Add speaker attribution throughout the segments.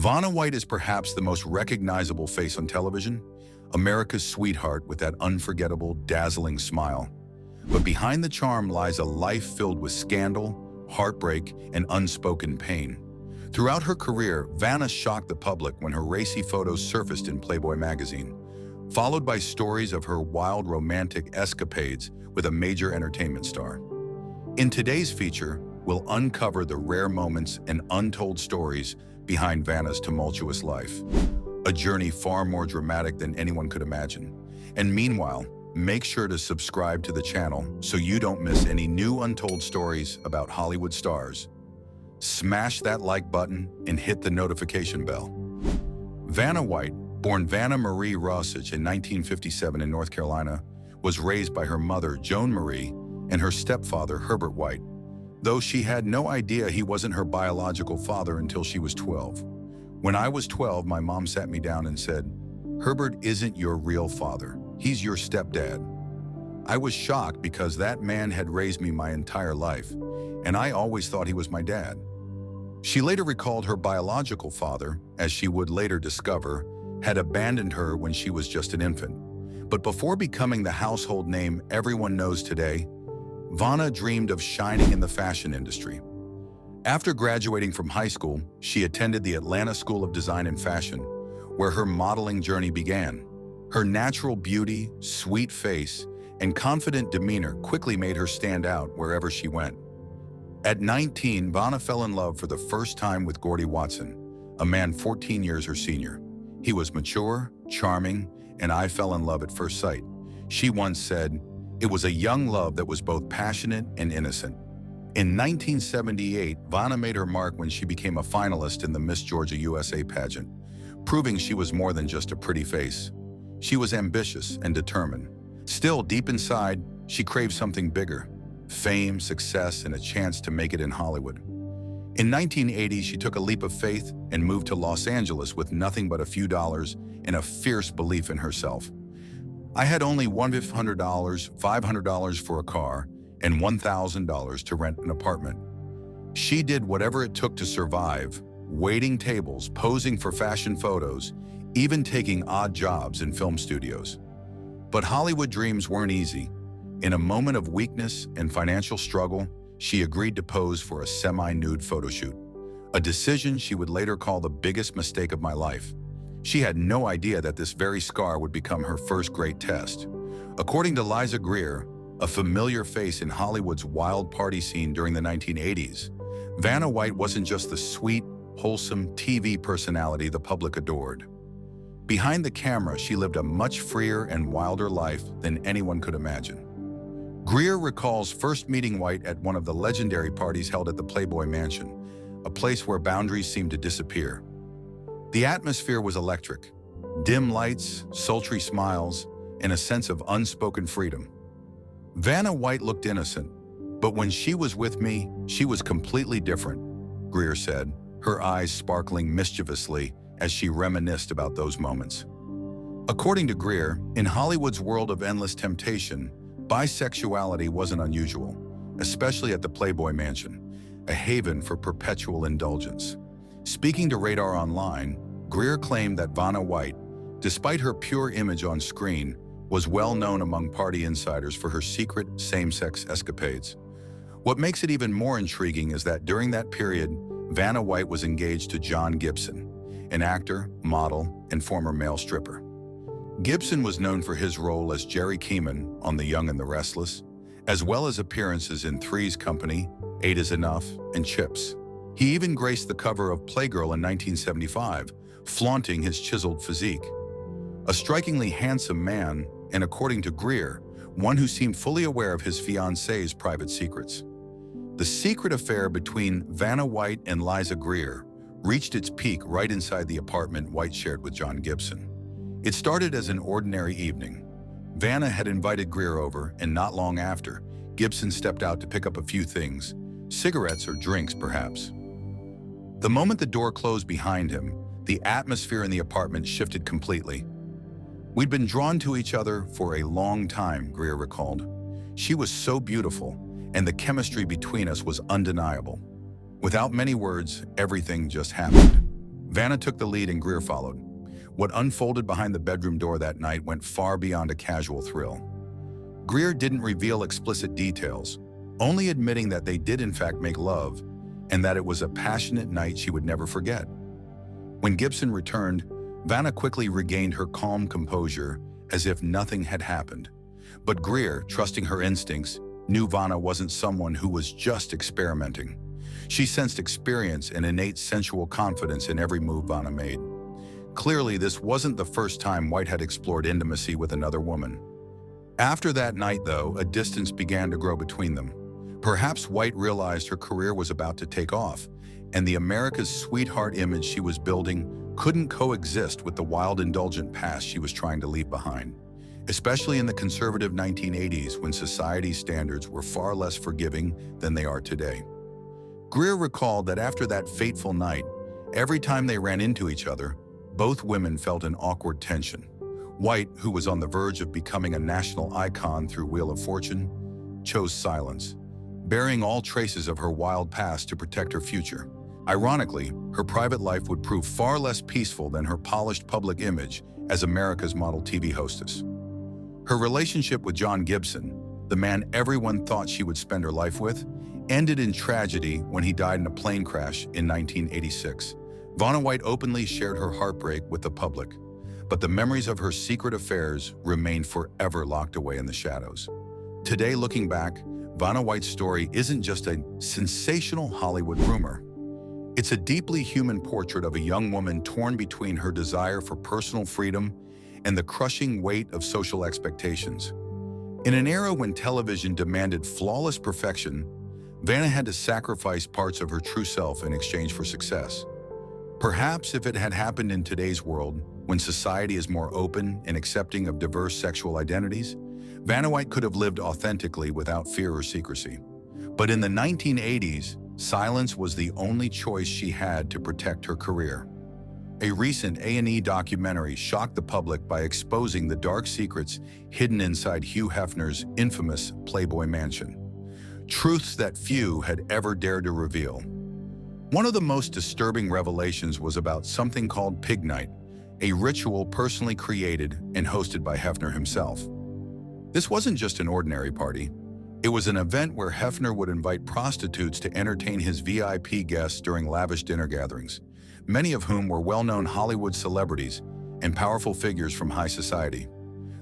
Speaker 1: Vanna White is perhaps the most recognizable face on television, America's sweetheart with that unforgettable, dazzling smile. But behind the charm lies a life filled with scandal, heartbreak, and unspoken pain. Throughout her career, Vanna shocked the public when her racy photos surfaced in Playboy magazine, followed by stories of her wild romantic escapades with a major entertainment star. In today's feature, we'll uncover the rare moments and untold stories behind Vanna's tumultuous life, a journey far more dramatic than anyone could imagine. And meanwhile, make sure to subscribe to the channel so you don't miss any new untold stories about Hollywood stars. Smash that like button and hit the notification bell. Vanna White, born Vanna Marie Rossich in 1957 in North Carolina, was raised by her mother, Joan Marie, and her stepfather, Herbert White, though she had no idea he wasn't her biological father until she was 12. When I was 12, my mom sat me down and said, "Herbert isn't your real father. He's your stepdad." I was shocked because that man had raised me my entire life, and I always thought he was my dad. She later recalled her biological father, as she would later discover, had abandoned her when she was just an infant. But before becoming the household name everyone knows today, Vanna dreamed of shining in the fashion industry. After graduating from high school, she attended the Atlanta School of Design and Fashion, where her modeling journey began. Her natural beauty, sweet face, and confident demeanor quickly made her stand out wherever she went. At 19, Vanna fell in love for the first time with Gordy Watson, a man 14 years her senior. He was mature, charming, and I fell in love at first sight. She once said, "It was a young love that was both passionate and innocent." In 1978, Vanna made her mark when she became a finalist in the Miss Georgia USA pageant, proving she was more than just a pretty face. She was ambitious and determined. Still, deep inside, she craved something bigger: fame, success, and a chance to make it in Hollywood. In 1980, she took a leap of faith and moved to Los Angeles with nothing but a few dollars and a fierce belief in herself. "I had only $100, $500 for a car, and $1,000 to rent an apartment." She did whatever it took to survive, waiting tables, posing for fashion photos, even taking odd jobs in film studios. But Hollywood dreams weren't easy. In a moment of weakness and financial struggle, she agreed to pose for a semi-nude photo shoot, a decision she would later call the biggest mistake of my life. She had no idea that this very scar would become her first great test. According to Liza Greer, a familiar face in Hollywood's wild party scene during the 1980s, Vanna White wasn't just the sweet, wholesome TV personality the public adored. Behind the camera, she lived a much freer and wilder life than anyone could imagine. Greer recalls first meeting White at one of the legendary parties held at the Playboy Mansion, a place where boundaries seemed to disappear. The atmosphere was electric: dim lights, sultry smiles, and a sense of unspoken freedom. Vanna White looked innocent, but when she was with me, she was completely different, Greer said, her eyes sparkling mischievously as she reminisced about those moments. According to Greer, in Hollywood's world of endless temptation, bisexuality wasn't unusual, especially at the Playboy Mansion, a haven for perpetual indulgence. Speaking to Radar Online, Greer claimed that Vanna White, despite her pure image on screen, was well known among party insiders for her secret same-sex escapades. What makes it even more intriguing is that during that period, Vanna White was engaged to John Gibson, an actor, model, and former male stripper. Gibson was known for his role as Jerry Keeman on The Young and the Restless, as well as appearances in Three's Company, Eight is Enough, and Chips. He even graced the cover of Playgirl in 1975, flaunting his chiseled physique. A strikingly handsome man, and according to Greer, one who seemed fully aware of his fiancée's private secrets. The secret affair between Vanna White and Liza Greer reached its peak right inside the apartment White shared with John Gibson. It started as an ordinary evening. Vanna had invited Greer over, and not long after, Gibson stepped out to pick up a few things, cigarettes or drinks perhaps. The moment the door closed behind him, the atmosphere in the apartment shifted completely. "We'd been drawn to each other for a long time," Greer recalled. "She was so beautiful, and the chemistry between us was undeniable. Without many words, everything just happened." Vanna took the lead and Greer followed. What unfolded behind the bedroom door that night went far beyond a casual thrill. Greer didn't reveal explicit details, only admitting that they did in fact make love and that it was a passionate night she would never forget. When Gibson returned, Vanna quickly regained her calm composure as if nothing had happened. But Greer, trusting her instincts, knew Vanna wasn't someone who was just experimenting. She sensed experience and innate sensual confidence in every move Vanna made. Clearly, this wasn't the first time White had explored intimacy with another woman. After that night, though, a distance began to grow between them. Perhaps White realized her career was about to take off, and the America's sweetheart image she was building couldn't coexist with the wild, indulgent past she was trying to leave behind, especially in the conservative 1980s when society's standards were far less forgiving than they are today. Greer recalled that after that fateful night, every time they ran into each other, both women felt an awkward tension. White, who was on the verge of becoming a national icon through Wheel of Fortune, chose silence, burying all traces of her wild past to protect her future. Ironically, her private life would prove far less peaceful than her polished public image as America's model TV hostess. Her relationship with John Gibson, the man everyone thought she would spend her life with, ended in tragedy when he died in a plane crash in 1986. Vanna White openly shared her heartbreak with the public, but the memories of her secret affairs remained forever locked away in the shadows. Today, looking back, Vanna White's story isn't just a sensational Hollywood rumor. It's a deeply human portrait of a young woman torn between her desire for personal freedom and the crushing weight of social expectations. In an era when television demanded flawless perfection, Vanna had to sacrifice parts of her true self in exchange for success. Perhaps if it had happened in today's world, when society is more open and accepting of diverse sexual identities, Vanna White could have lived authentically without fear or secrecy. But in the 1980s, silence was the only choice she had to protect her career. A recent A&E documentary shocked the public by exposing the dark secrets hidden inside Hugh Hefner's infamous Playboy mansion. Truths that few had ever dared to reveal. One of the most disturbing revelations was about something called Pig Night, a ritual personally created and hosted by Hefner himself. This wasn't just an ordinary party. It was an event where Hefner would invite prostitutes to entertain his VIP guests during lavish dinner gatherings, many of whom were well-known Hollywood celebrities and powerful figures from high society.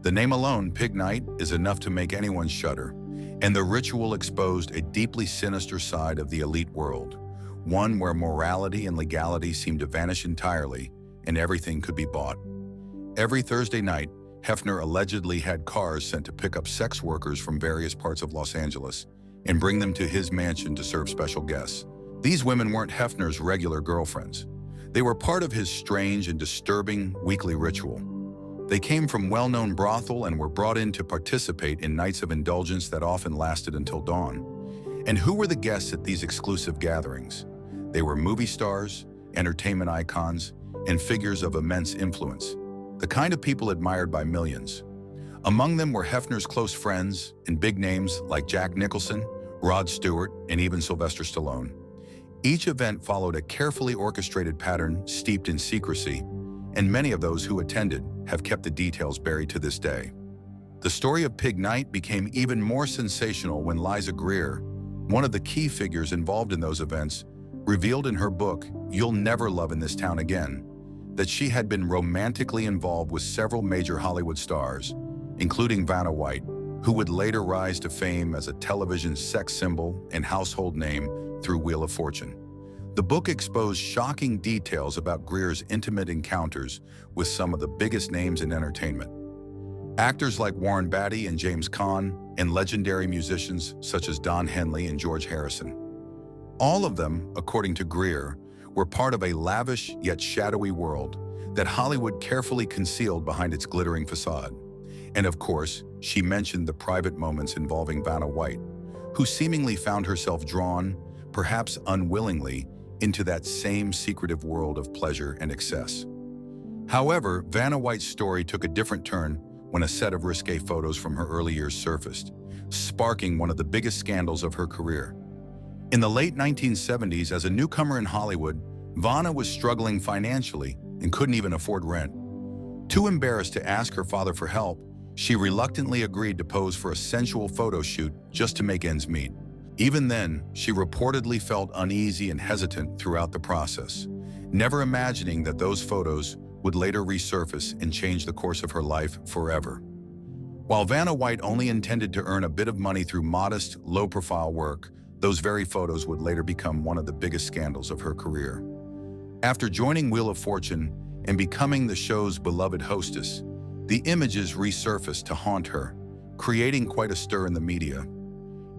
Speaker 1: The name alone, Pig Night, is enough to make anyone shudder, and the ritual exposed a deeply sinister side of the elite world, one where morality and legality seemed to vanish entirely and everything could be bought. Every Thursday night, Hefner allegedly had cars sent to pick up sex workers from various parts of Los Angeles and bring them to his mansion to serve special guests. These women weren't Hefner's regular girlfriends. They were part of his strange and disturbing weekly ritual. They came from well-known brothel and were brought in to participate in nights of indulgence that often lasted until dawn. And who were the guests at these exclusive gatherings? They were movie stars, entertainment icons, and figures of immense influence, the kind of people admired by millions. Among them were Hefner's close friends and big names like Jack Nicholson, Rod Stewart, and even Sylvester Stallone. Each event followed a carefully orchestrated pattern steeped in secrecy, and many of those who attended have kept the details buried to this day. The story of Pig Night became even more sensational when Liza Greer, one of the key figures involved in those events, revealed in her book, You'll Never Love in This Town Again, that she had been romantically involved with several major Hollywood stars, including Vanna White, who would later rise to fame as a television sex symbol and household name through Wheel of Fortune. The book exposed shocking details about Greer's intimate encounters with some of the biggest names in entertainment. Actors like Warren Beatty and James Caan, and legendary musicians such as Don Henley and George Harrison. All of them, according to Greer, were part of a lavish yet shadowy world that Hollywood carefully concealed behind its glittering facade. And of course, she mentioned the private moments involving Vanna White, who seemingly found herself drawn, perhaps unwillingly, into that same secretive world of pleasure and excess. However, Vanna White's story took a different turn when a set of risque photos from her early years surfaced, sparking one of the biggest scandals of her career. In the late 1970s, as a newcomer in Hollywood, Vanna was struggling financially and couldn't even afford rent. Too embarrassed to ask her father for help, she reluctantly agreed to pose for a sensual photo shoot just to make ends meet. Even then, she reportedly felt uneasy and hesitant throughout the process, never imagining that those photos would later resurface and change the course of her life forever. While Vanna White only intended to earn a bit of money through modest, low-profile work, those very photos would later become one of the biggest scandals of her career. After joining Wheel of Fortune and becoming the show's beloved hostess, the images resurfaced to haunt her, creating quite a stir in the media.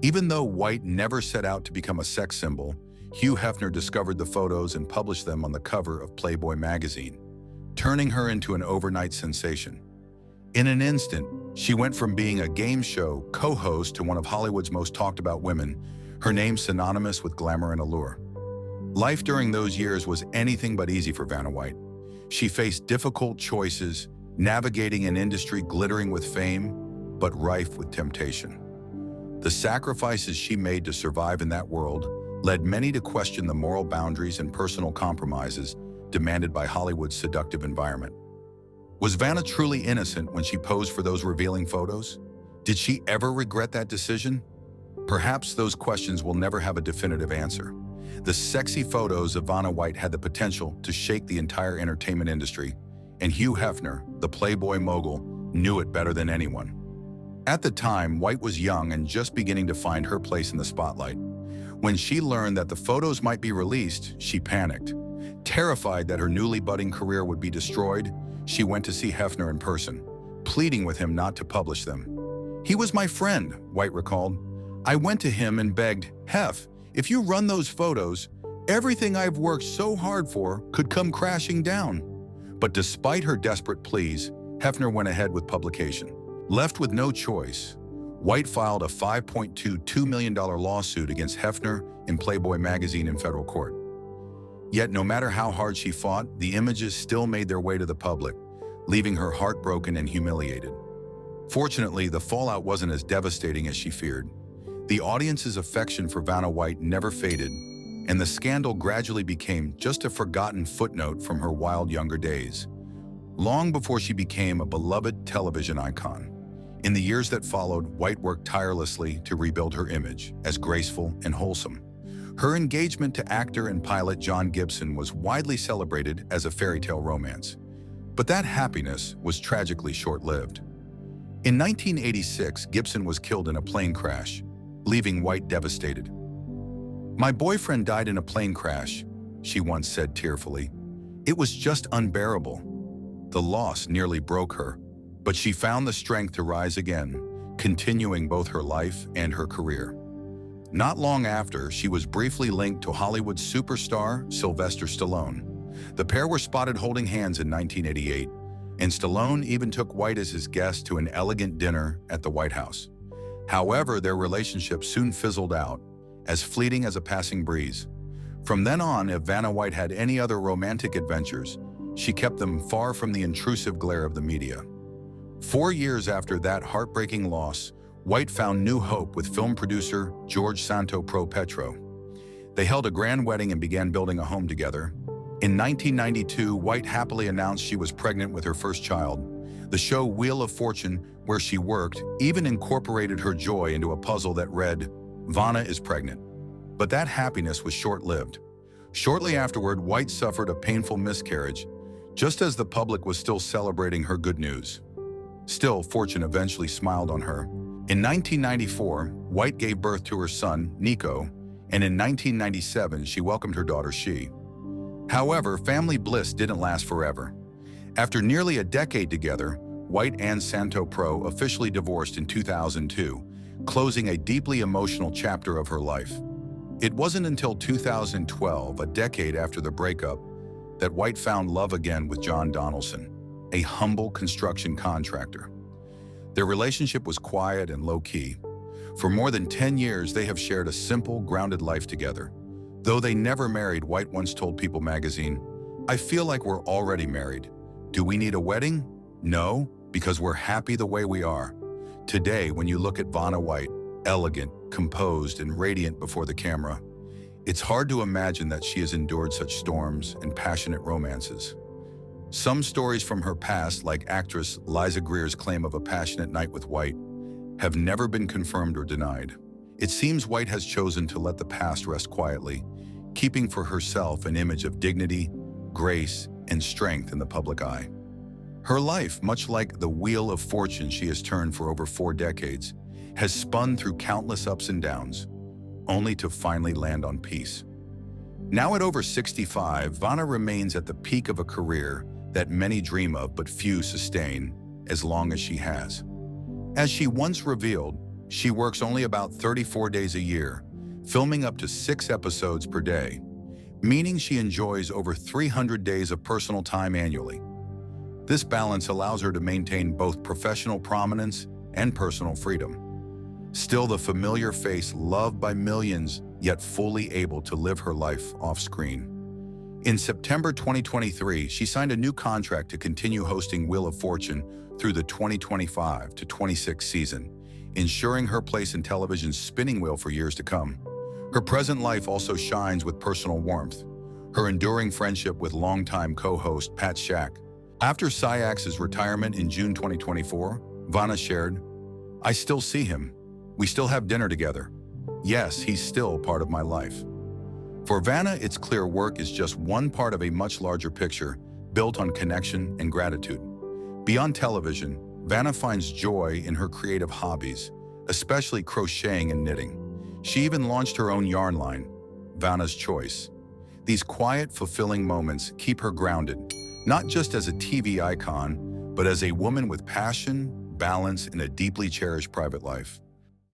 Speaker 1: Even though White never set out to become a sex symbol, Hugh Hefner discovered the photos and published them on the cover of Playboy magazine, turning her into an overnight sensation. In an instant, she went from being a game show co-host to one of Hollywood's most talked about women, her name synonymous with glamour and allure. Life during those years was anything but easy for Vanna White. She faced difficult choices, navigating an industry glittering with fame, but rife with temptation. The sacrifices she made to survive in that world led many to question the moral boundaries and personal compromises demanded by Hollywood's seductive environment. Was Vanna truly innocent when she posed for those revealing photos? Did she ever regret that decision? Perhaps those questions will never have a definitive answer. The sexy photos of Vanna White had the potential to shake the entire entertainment industry, and Hugh Hefner, the Playboy mogul, knew it better than anyone. At the time, White was young and just beginning to find her place in the spotlight. When she learned that the photos might be released, she panicked. Terrified that her newly budding career would be destroyed, she went to see Hefner in person, pleading with him not to publish them. "He was my friend," White recalled. "I went to him and begged, 'Hef, if you run those photos, everything I've worked so hard for could come crashing down.' But despite her desperate pleas, Hefner went ahead with publication. Left with no choice, White filed a $5.22 million lawsuit against Hefner and Playboy magazine in federal court. Yet no matter how hard she fought, the images still made their way to the public, leaving her heartbroken and humiliated. Fortunately, the fallout wasn't as devastating as she feared. The audience's affection for Vanna White never faded, and the scandal gradually became just a forgotten footnote from her wild younger days, long before she became a beloved television icon. In the years that followed, White worked tirelessly to rebuild her image as graceful and wholesome. Her engagement to actor and pilot John Gibson was widely celebrated as a fairy tale romance. But that happiness was tragically short-lived. In 1986, Gibson was killed in a plane crash, leaving White devastated. "My boyfriend died in a plane crash," she once said tearfully. "It was just unbearable." The loss nearly broke her, but she found the strength to rise again, continuing both her life and her career. Not long after, she was briefly linked to Hollywood superstar Sylvester Stallone. The pair were spotted holding hands in 1988, and Stallone even took White as his guest to an elegant dinner at the White House. However, their relationship soon fizzled out, as fleeting as a passing breeze. From then on, if Vanna White had any other romantic adventures, she kept them far from the intrusive glare of the media. 4 years after that heartbreaking loss, White found new hope with film producer George Santo Pro Petro. They held a grand wedding and began building a home together. In 1992, White happily announced she was pregnant with her first child. The show Wheel of Fortune, where she worked, even incorporated her joy into a puzzle that read, "Vanna is pregnant." But that happiness was short-lived. Shortly afterward, White suffered a painful miscarriage, just as the public was still celebrating her good news. Still, fortune eventually smiled on her. In 1994, White gave birth to her son, Nico, and in 1997, she welcomed her daughter, She. However, family bliss didn't last forever. After nearly a decade together, White and Santo Pro officially divorced in 2002, closing a deeply emotional chapter of her life. It wasn't until 2012, a decade after the breakup, that White found love again with John Donaldson, a humble construction contractor. Their relationship was quiet and low-key. For more than 10 years, they have shared a simple, grounded life together. Though they never married, White once told People magazine, "I feel like we're already married. Do we need a wedding? No, because we're happy the way we are." Today, when you look at Vanna White, elegant, composed, and radiant before the camera, It's hard to imagine that she has endured such storms and passionate romances. Some stories from her past, like actress Liza Greer's claim of a passionate night with White, have never been confirmed or denied. It seems White has chosen to let the past rest quietly, keeping for herself an image of dignity, grace, and strength in the public eye. Her life, much like the wheel of fortune she has turned for over 4 decades, has spun through countless ups and downs, only to finally land on peace. Now at over 65, Vanna remains at the peak of a career that many dream of but few sustain as long as she has. As she once revealed, she works only about 34 days a year, filming up to 6 episodes per day, meaning she enjoys over 300 days of personal time annually. This balance allows her to maintain both professional prominence and personal freedom. Still the familiar face loved by millions, yet fully able to live her life off-screen. In September 2023, she signed a new contract to continue hosting Wheel of Fortune through the 2025 to 26 season, ensuring her place in television's spinning wheel for years to come. Her present life also shines with personal warmth. Her enduring friendship with longtime co-host Pat Shack. After Sayax's retirement in June 2024, Vanna shared, "I still see him. We still have dinner together. Yes, he's still part of my life." For Vanna, it's clear work is just one part of a much larger picture built on connection and gratitude. Beyond television, Vanna finds joy in her creative hobbies, especially crocheting and knitting. She even launched her own yarn line, Vanna's Choice. These quiet, fulfilling moments keep her grounded, not just as a TV icon, but as a woman with passion, balance, and a deeply cherished private life.